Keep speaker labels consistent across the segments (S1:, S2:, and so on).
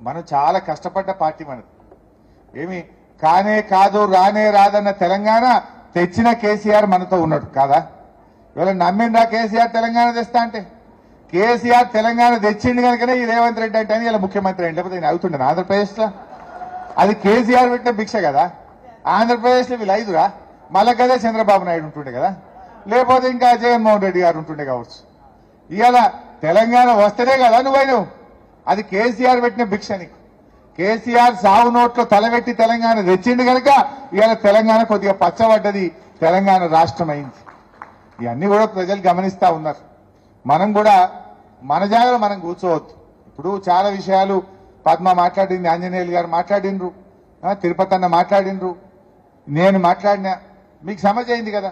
S1: మనం చాలా కష్టపడ్డ పార్టీ మనది. ఏమి కానే కాదు రానే రాదన్న తెలంగాణ తెచ్చిన కేసీఆర్ మనతో ఉన్నాడు కాదా? ఇవాళ నమ్మిందా కేసీఆర్ తెలంగాణ తెస్తా అంటే? కేసీఆర్ తెలంగాణ తెచ్చింది కనుకనే ఈ రేవంత్ రెడ్డి అంటే ఇలా ముఖ్యమంత్రి అయింది, లేకపోతే నేను అవుతుండే ఆంధ్రప్రదేశ్లో. అది కేసీఆర్ పెట్టిన భిక్ష కదా. ఆంధ్రప్రదేశ్లో వీళ్ళు ఐదురా, మళ్ళా కదే చంద్రబాబు నాయుడు ఉంటుండే కదా, లేకపోతే ఇంకా జగన్మోహన్ రెడ్డి గారు ఉంటుండే కావచ్చు. ఇవాళ తెలంగాణ వస్తేనే కదా నువ్వు. అది కేసీఆర్ పెట్టిన భిక్ష నీకు. కేసీఆర్ సాగు నోట్లో తలబెట్టి తెలంగాణ తెచ్చిండు కనుక ఇవాళ తెలంగాణ కొద్దిగా పచ్చబడ్డది, తెలంగాణ రాష్ట్రం అయింది. ఇవన్నీ కూడా ప్రజలు గమనిస్తా ఉన్నారు. మనం కూడా మన జాగ్రత్త మనం కూర్చోవద్దు. ఇప్పుడు చాలా విషయాలు పద్మ మాట్లాడింది, ఆంజనేయులు గారు మాట్లాడినరు, తిరుపతి అన్న మాట్లాడినరు, నేను మాట్లాడినా. మీకు సమజ్ అయింది కదా.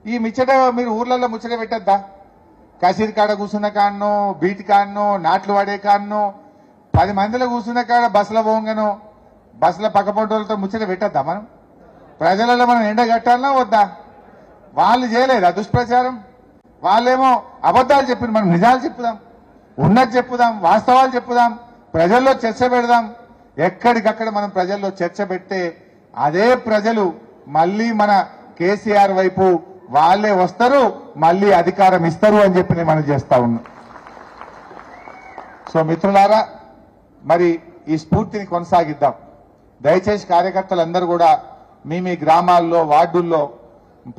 S1: ఈ ముచ్చట మీరు ఊర్లలో ముచ్చట పెట్టద్దా? కసిరి కాడ కూర్చున్న కాడనో, బీటి కాడనో, నాట్లు వాడే కాడనో, 10 మందిలో కూర్చున్న కాడ బస్సుల పోంగనో, బస్సుల పక్కపొంటలతో ముచ్చట పెట్టద్దా? మనం ప్రజలలో మనం ఎండ కట్టాలన్నా వద్దా? వాళ్ళు చేయలేదా దుష్ప్రచారం? వాళ్ళేమో అబద్ధాలు చెప్పిన, మనం నిజాలు చెప్పుదాం, ఉన్నది చెప్పుదాం, వాస్తవాలు చెప్పుదాం, ప్రజల్లో చర్చ పెడదాం. ఎక్కడికక్కడ మనం ప్రజల్లో చర్చ పెడితే అదే ప్రజలు మళ్ళీ మన కేసీఆర్ వైపు వాళ్ళే వస్తారు, మళ్ళీ అధికారం ఇస్తారు అని చెప్పి నేను మనం చేస్తా ఉన్నా. సో మిత్రులారా, మరి ఈ స్ఫూర్తిని కొనసాగిద్దాం. దయచేసి కార్యకర్తలందరూ కూడా మీ మీ గ్రామాల్లో, వార్డుల్లో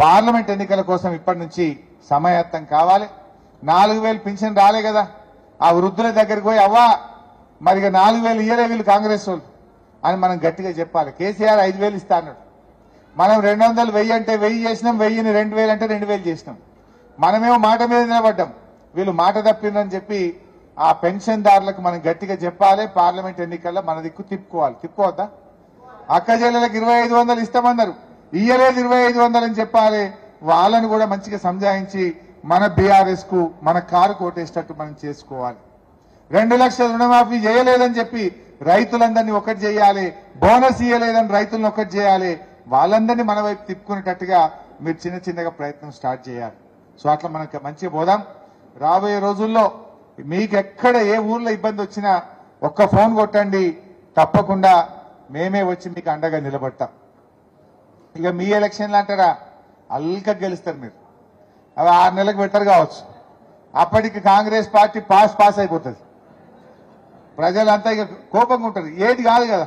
S1: పార్లమెంట్ ఎన్నికల కోసం ఇప్పటి నుంచి సమాయత్తం కావాలి. 4000 పింఛన్ రాలే కదా, ఆ వృద్ధుల దగ్గరికి పోయి అవ్వా మరి 4000 ఇయ్యలే వీళ్ళు కాంగ్రెస్ వాళ్ళు అని మనం గట్టిగా చెప్పాలి. కేసీఆర్ 5000 ఇస్తా అన్నాడు, మనం 200, 1000 అంటే 1000 చేసినాం, 1000ని 2000 అంటే 2000 చేసినాం. మనమేమో మాట మీద నిలబడ్డాం, వీళ్ళు మాట తప్పిందని చెప్పి ఆ పెన్షన్దారులకు మనం గట్టిగా చెప్పాలి. పార్లమెంట్ ఎన్నికల్లో మన దిక్కు తిప్పుకోవద్దా? అక్క చెల్లెలకు 2500 ఇస్తామన్నారు, ఇయ్యలేదు 2500 అని చెప్పాలి. వాళ్ళను కూడా మంచిగా సంజాయించి మన బీఆర్ఎస్ కు మన కారు కోటేసేటట్టు మనం చేసుకోవాలి. 2 లక్షల రుణమాఫీ చేయలేదని చెప్పి రైతులందరినీ ఒకటి చేయాలి, బోనస్ ఇయ్యలేదని రైతులను ఒకటి చేయాలి. వాళ్ళందరినీ మన వైపు తిప్పుకునేటట్టుగా మీరు చిన్న చిన్నగా ప్రయత్నం స్టార్ట్ చేయాలి. సో అట్లా మనకు మంచిగా పోదాం. రాబోయే రోజుల్లో మీకు ఎక్కడ ఏ ఊర్లో ఇబ్బంది వచ్చినా ఒక్క ఫోన్ కొట్టండి, తప్పకుండా మేమే వచ్చి మీకు అండగా నిలబడతాం. ఇక మీ ఎలక్షన్లు అంటారా, అల్క గెలుస్తారు మీరు. అవి 6 నెలలకు పెట్టరు కావచ్చు, అప్పటికి కాంగ్రెస్ పార్టీ పాస్ అయిపోతుంది. ప్రజలంతా ఇక కోపంగా ఉంటారు, ఏది కాదు కదా.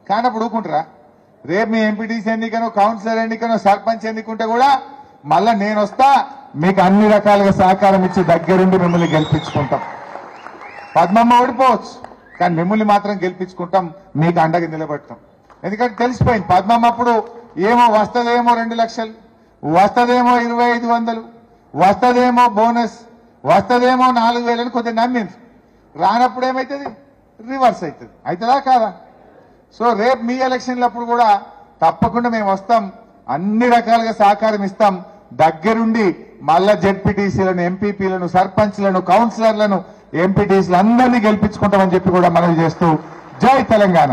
S1: కానప్పుడు ఊరుకుంటారా? రేపు మీ ఎంపీటీసీ ఎన్నికనో, కౌన్సిలర్ ఎన్నికనో, సర్పంచ్ ఎన్నికుంటే కూడా మళ్ళా నేను వస్తా, మీకు అన్ని రకాలుగా సహకారం ఇచ్చి దగ్గరుండి మిమ్మల్ని గెలిపించుకుంటాం. పద్మమ్మ ఓడిపోవచ్చు, కానీ మిమ్మల్ని మాత్రం గెలిపించుకుంటాం, మీకు అండగా నిలబడతాం. ఎందుకంటే తెలిసిపోయింది, పద్మమ్మ అప్పుడు ఏమో వస్తదేమో 2 లక్షలు, వస్తదేమో 2500, వస్తదేమో బోనస్, వస్తదేమో 4000 అని కొద్దిగా నమ్మింది. రానప్పుడు ఏమవుతుంది? రివర్స్ అవుతుంది. అవుతుందా కాదా? సో రేపు మీ ఎలక్షన్లప్పుడు కూడా తప్పకుండా మేము వస్తాం, అన్ని రకాలుగా సహకారం ఇస్తాం. దగ్గరుండి మళ్ళా జెడ్పీటీసీలను, ఎంపీపీలను, సర్పంచ్లను, కౌన్సిలర్లను, ఎంపీటీసీలు అందరినీ గెలిపించుకుంటామని చెప్పి కూడా మనవి చేస్తూ జై తెలంగాణ.